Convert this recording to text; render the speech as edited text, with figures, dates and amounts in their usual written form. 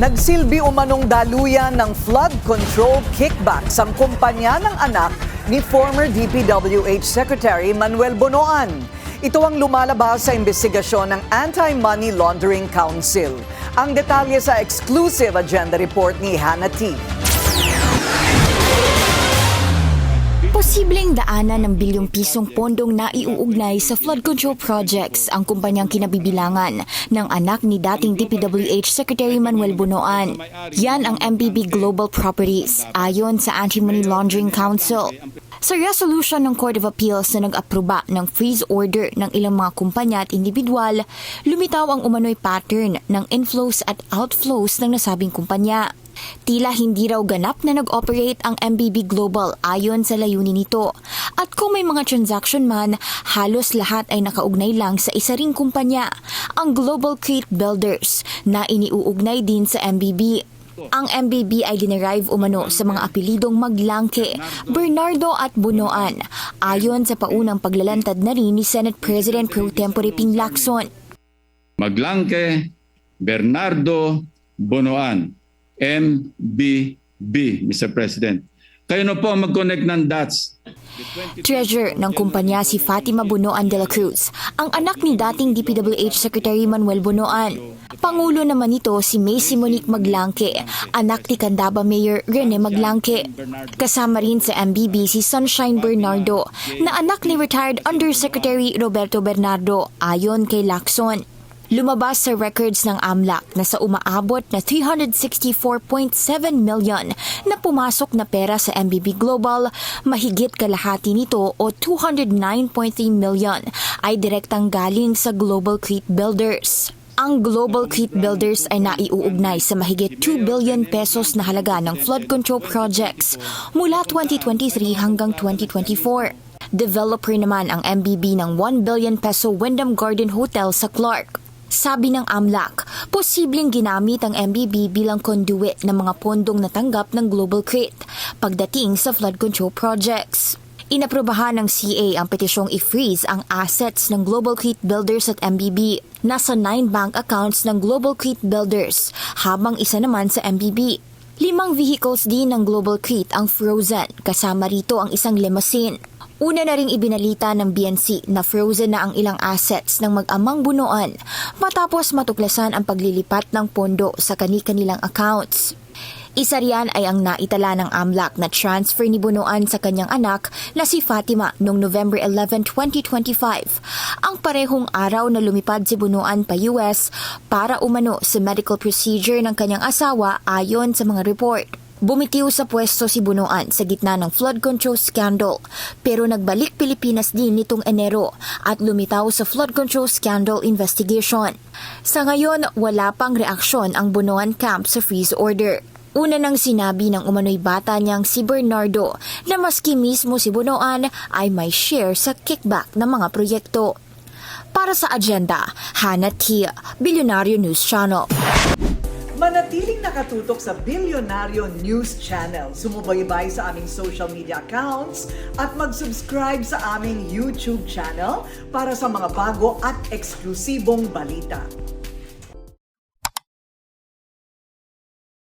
Nagsilbi umanong daluyan ng flood control kickbacks ang kumpanya ng anak ni former DPWH Secretary Manuel Bonoan. Ito ang lumalabas sa investigasyon ng Anti-Money Laundering Council. Ang detalye sa exclusive agenda report ni Hannah T. Posibleng daanan ng bilyong pisong pondong naiuugnay sa flood control projects ang kumpanyang kinabibilangan ng anak ni dating DPWH Secretary Manuel Bonoan. Yan ang MBB Global Properties ayon sa Anti-Money Laundering Council. Sa resolution ng Court of Appeals na nag-aproba ng freeze order ng ilang mga kumpanya at individual, lumitaw ang umano'y pattern ng inflows at outflows ng nasabing kumpanya. Tila hindi raw ganap na nag-operate ang MBB Global ayon sa layunin nito. At kung may mga transaction man, halos lahat ay nakaugnay lang sa isa ring kumpanya, ang Global Crete Builders, na iniuugnay din sa MBB. Ang MBB ay dinerive umano sa mga apelidong Maglangke, Bernardo at Bonoan, ayon sa paunang paglalantad na rin ni Senate President Pro Tempore Ping Lacson. Maglangke, Bernardo, Bonoan, MBB, Mr. President. Kayo na po ang mag-connect ng dots. Treasurer ng kumpanya si Fatima Bonoan de la Cruz, ang anak ni dating DPWH Secretary Manuel Bonoan. Pangulo naman nito si Macy Monique Maglangke, anak ni Candaba Mayor Rene Maglangke. Kasama rin sa MBB si Sunshine Bernardo, na anak ni retired Undersecretary Roberto Bernardo, ayon kay Lacson. Lumabas sa records ng AMLAC na sa umaabot na 364.7 million na pumasok na pera sa MBB Global, mahigit kalahati nito o 209.3 million ay direktang galing sa Global Crete Builders. Ang Global Crete Builders ay naiuugnay sa mahigit 2 billion pesos na halaga ng flood control projects mula 2023 hanggang 2024. Developer naman ang MBB ng 1 billion peso Wyndham Garden Hotel sa Clark. Sabi ng AMLAC, posibleng ginamit ang MBB bilang conduit ng mga pondong natanggap ng Global Crete pagdating sa flood control projects. Inaprobahan ng CA ang petisyong i-freeze ang assets ng Global Crete Builders at MBB. Nasa 9 bank accounts ng Global Crete Builders, habang isa naman sa MBB. 5 vehicles din ng Global Crete ang frozen, kasama rito ang isang limousine. Una na ring ibinalita ng BNC na frozen na ang ilang assets ng mag-amang Bonoan matapos matuklasan ang paglilipat ng pondo sa kani-kanilang accounts. Isa riyan ay ang naitala ng AMLAC na transfer ni Bonoan sa kanyang anak na si Fatima noong November 11, 2025, ang parehong araw na lumipad si Bonoan pa US para umano sa medical procedure ng kanyang asawa ayon sa mga report. Bumitiw sa pwesto si Bonoan sa gitna ng flood control scandal, pero nagbalik Pilipinas din nitong Enero at lumitaw sa flood control scandal investigation. Sa ngayon, wala pang reaksyon ang Bonoan camp sa freeze order. Una nang sinabi ng umano'y bata niyang si Bernardo na maski mismo si Bonoan ay may share sa kickback ng mga proyekto. Para sa agenda, Hannah T., Bilyonaryo News Channel. Manatiling nakatutok sa Bilyonaryo News Channel. Sumubaybay sa aming social media accounts at mag-subscribe sa aming YouTube channel para sa mga bago at eksklusibong balita.